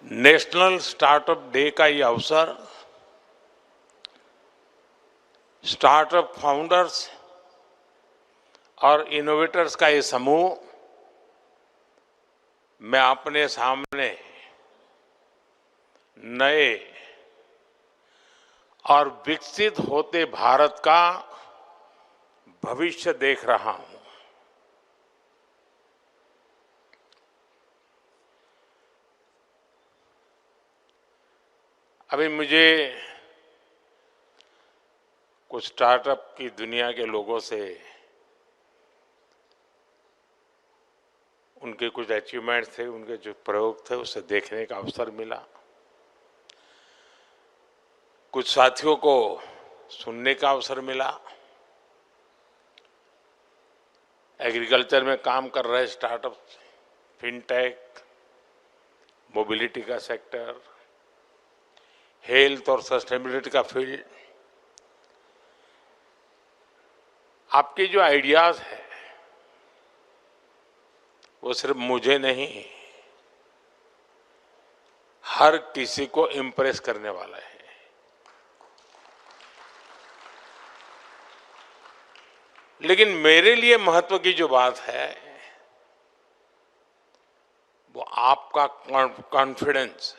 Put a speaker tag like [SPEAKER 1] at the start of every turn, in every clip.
[SPEAKER 1] National startup day का ये अवसर स्टार्टअप फाउंडर्स और इनोवेटर्स का ये समूह मैं अपने सामने नए और विकसित होते भारत का भविष्य देख रहा हूं। अभी मुझे कुछ स्टार्टअप की दुनिया के लोगों से उनके कुछ अचीवमेंट्स थे, उनके जो प्रयोग थे, उसे देखने का अवसर मिला। कुछ साथियों को सुनने का अवसर मिला। एग्रीकल्चर में काम कर रहे स्टार्टअप, फिनटेक, मोबिलिटी का सेक्टर, हेल्थ और सस्टेनेबिलिटी का फील्ड, आपके जो आइडियाज है वो सिर्फ मुझे नहीं, हर किसी को इम्प्रेस करने वाला है। लेकिन मेरे लिए महत्व की जो बात है वो आपका कॉन्फिडेंस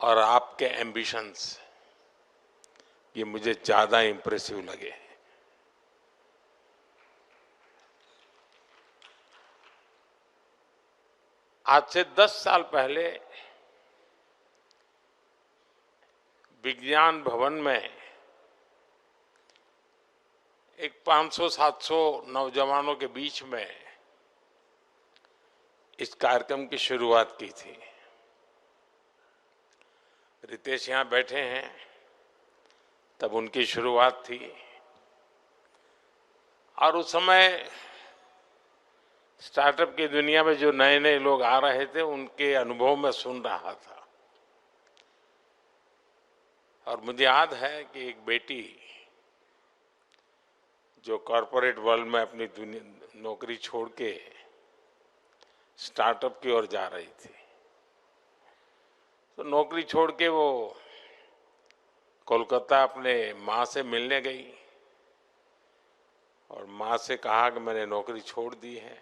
[SPEAKER 1] और आपके एम्बिशंस, ये मुझे ज्यादा इंप्रेसिव लगे। आज से 10 साल पहले विज्ञान भवन में एक 500-700 नौजवानों के बीच में इस कार्यक्रम की शुरुआत की थी। रितेश यहां बैठे हैं, तब उनकी शुरुआत थी। और उस समय स्टार्टअप की दुनिया में जो नए नए लोग आ रहे थे, उनके अनुभव में सुन रहा था। और मुझे याद है कि एक बेटी जो कॉरपोरेट वर्ल्ड में अपनी नौकरी छोड़ के स्टार्टअप की ओर जा रही थी, तो नौकरी छोड़ के वो कोलकाता अपने माँ से मिलने गई और माँ से कहा कि मैंने नौकरी छोड़ दी है।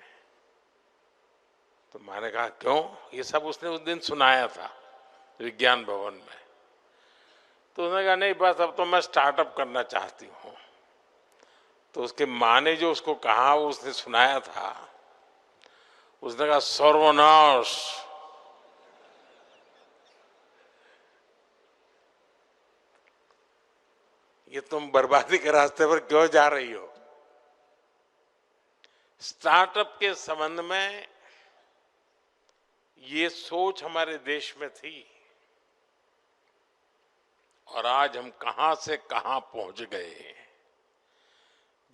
[SPEAKER 1] तो माँ ने कहा क्यों? ये सब उसने उस दिन सुनाया था विज्ञान भवन में। तो उसने कहा नहीं, बस अब तो मैं स्टार्टअप करना चाहती हूँ। तो उसके माँ ने जो उसको कहा वो उसने सुनाया था। उसने कहा सर्वनाश, ये तुम बर्बादी के रास्ते पर क्यों जा रही हो? स्टार्टअप के संबंध में ये सोच हमारे देश में थी और आज हम कहां से कहां पहुंच गए।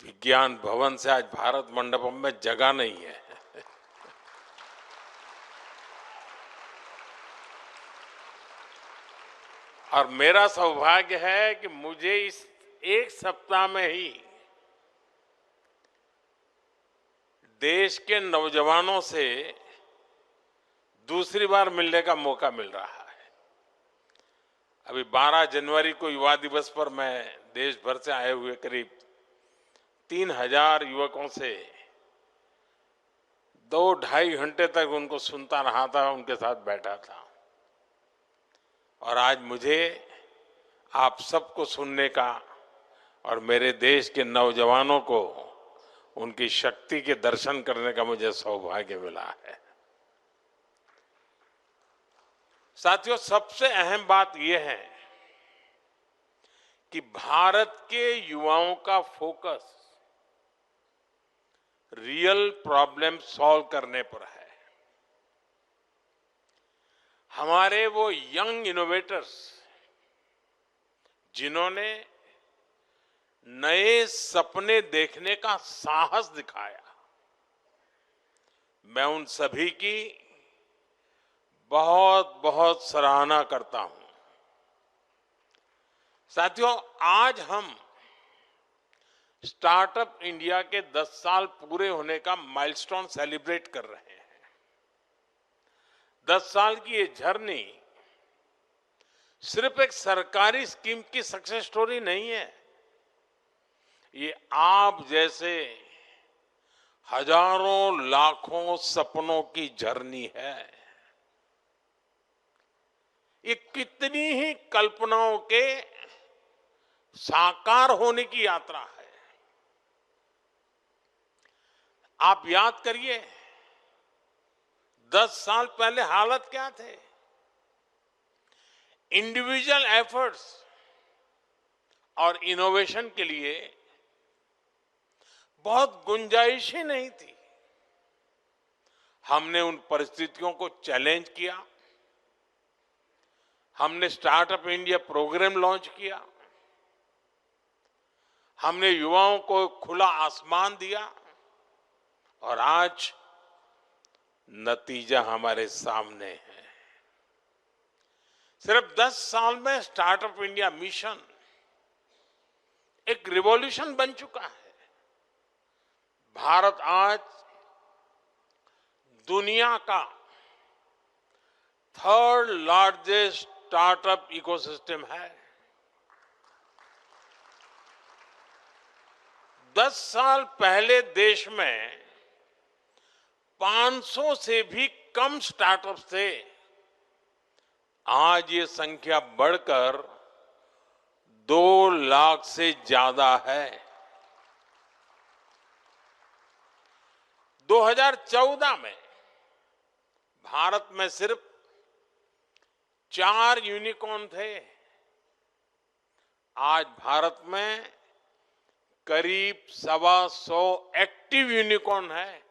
[SPEAKER 1] विज्ञान भवन से आज भारत मंडपम में जगह नहीं है। और मेरा सौभाग्य है कि मुझे इस एक सप्ताह में ही देश के नौजवानों से दूसरी बार मिलने का मौका मिल रहा है। अभी 12 जनवरी को युवा दिवस पर मैं देश भर से आए हुए करीब 3000 युवकों से 2-2.5 घंटे तक उनको सुनता रहा था, उनके साथ बैठा था। और आज मुझे आप सबको सुनने का और मेरे देश के नौजवानों को उनकी शक्ति के दर्शन करने का मुझे सौभाग्य मिला है। साथियों, सबसे अहम बात यह है कि भारत के युवाओं का फोकस रियल प्रॉब्लम सॉल्व करने पर है। हमारे वो यंग इनोवेटर्स जिन्होंने नए सपने देखने का साहस दिखाया, मैं उन सभी की बहुत बहुत सराहना करता हूं। साथियों, आज हम स्टार्टअप इंडिया के 10 साल पूरे होने का माइलस्टोन सेलिब्रेट कर रहे हैं। 10 साल की ये जर्नी सिर्फ एक सरकारी स्कीम की सक्सेस स्टोरी नहीं है। ये आप जैसे हजारों लाखों सपनों की जर्नी है। ये कितनी ही कल्पनाओं के साकार होने की यात्रा है। आप याद करिए 10 साल पहले हालत क्या थे। इंडिविजुअल एफर्ट्स और इनोवेशन के लिए बहुत गुंजाइश ही नहीं थी। हमने उन परिस्थितियों को चैलेंज किया। हमने स्टार्टअप इंडिया प्रोग्राम लॉन्च किया। हमने युवाओं को खुला आसमान दिया और आज नतीजा हमारे सामने है। सिर्फ 10 साल में स्टार्टअप इंडिया मिशन एक रिवॉल्यूशन बन चुका है। भारत आज दुनिया का थर्ड लार्जेस्ट स्टार्टअप इकोसिस्टम है। 10 साल पहले देश में 500 से भी कम स्टार्टअप्स थे। आज ये संख्या बढ़कर 2 लाख से ज्यादा है। 2014 में भारत में सिर्फ 4 यूनिकॉर्न थे। आज भारत में करीब 125 एक्टिव यूनिकॉर्न है।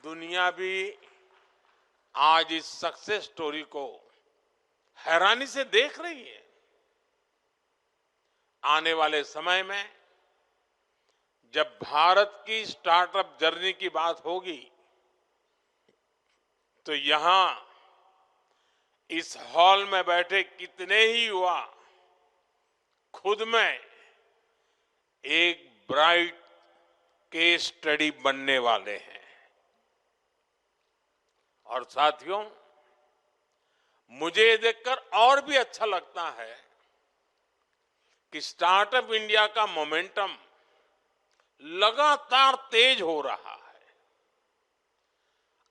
[SPEAKER 1] दुनिया भी आज इस सक्सेस स्टोरी को हैरानी से देख रही है। आने वाले समय में जब भारत की स्टार्टअप जर्नी की बात होगी तो यहां इस हॉल में बैठे कितने ही युवा खुद में एक ब्राइट केस स्टडी बनने वाले हैं। और साथियों, मुझे ये देखकर और भी अच्छा लगता है कि स्टार्टअप इंडिया का मोमेंटम लगातार तेज हो रहा है।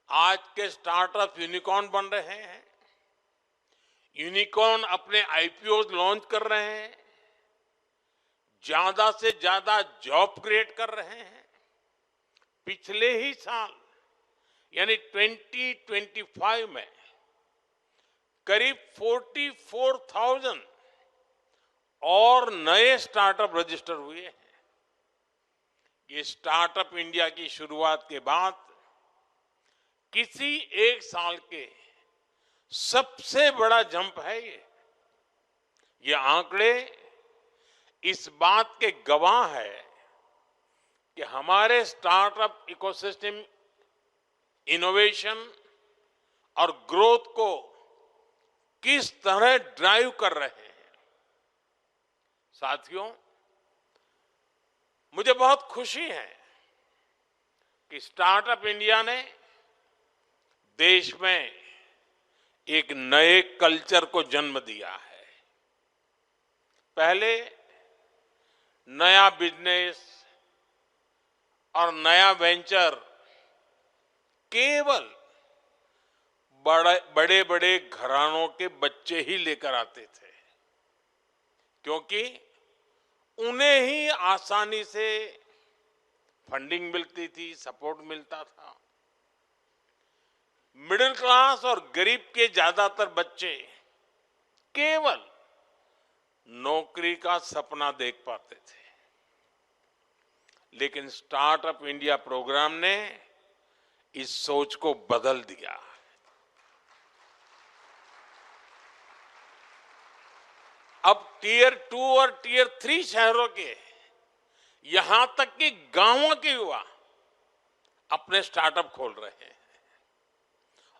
[SPEAKER 1] आज के स्टार्टअप यूनिकॉर्न बन रहे हैं। यूनिकॉर्न अपने आईपीओ लॉन्च कर रहे हैं। ज्यादा से ज्यादा जॉब क्रिएट कर रहे हैं। पिछले ही साल यानी 2025 में करीब 44,000 और नए स्टार्टअप रजिस्टर हुए हैं। ये स्टार्टअप इंडिया की शुरुआत के बाद किसी एक साल के सबसे बड़ा जंप है ये आंकड़े इस बात के गवाह है कि हमारे स्टार्टअप इकोसिस्टम इनोवेशन और ग्रोथ को किस तरह ड्राइव कर रहे हैं। साथियों, मुझे बहुत खुशी है कि स्टार्टअप इंडिया ने देश में एक नए कल्चर को जन्म दिया है। पहले नया बिजनेस और नया वेंचर केवल बड़े बड़े घरानों के बच्चे ही लेकर आते थे, क्योंकि उन्हें ही आसानी से फंडिंग मिलती थी, सपोर्ट मिलता था। मिडिल क्लास और गरीब के ज्यादातर बच्चे केवल नौकरी का सपना देख पाते थे। लेकिन स्टार्टअप इंडिया प्रोग्राम ने इस सोच को बदल दिया। अब टियर 2 और टियर 3 शहरों के यहां तक कि गांवों के युवा अपने स्टार्टअप खोल रहे हैं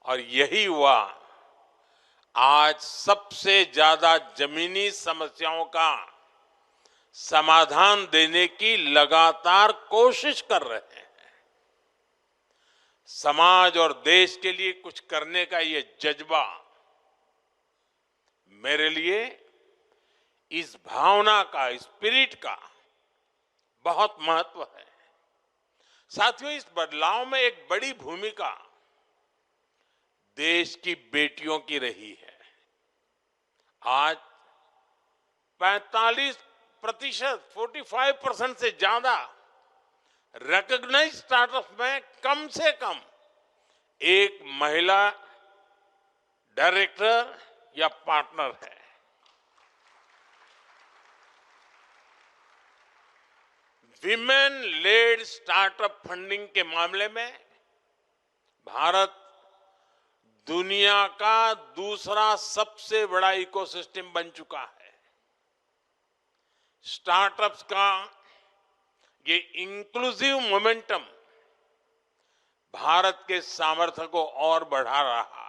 [SPEAKER 1] और यही युवा आज सबसे ज्यादा जमीनी समस्याओं का समाधान देने की लगातार कोशिश कर रहे हैं। समाज और देश के लिए कुछ करने का ये जज्बा मेरे लिए इस भावना का, इस स्पिरिट का बहुत महत्व है। साथियों, इस बदलाव में एक बड़ी भूमिका देश की बेटियों की रही है। आज 45% से ज्यादा रिकॉग्नाइज्ड स्टार्टअप में कम से कम एक महिला डायरेक्टर या पार्टनर है। विमेन लेड स्टार्टअप फंडिंग के मामले में भारत दुनिया का दूसरा सबसे बड़ा इकोसिस्टम बन चुका है। स्टार्टअप्स का ये इंक्लूसिव मोमेंटम भारत के सामर्थ्य को और बढ़ा रहा है।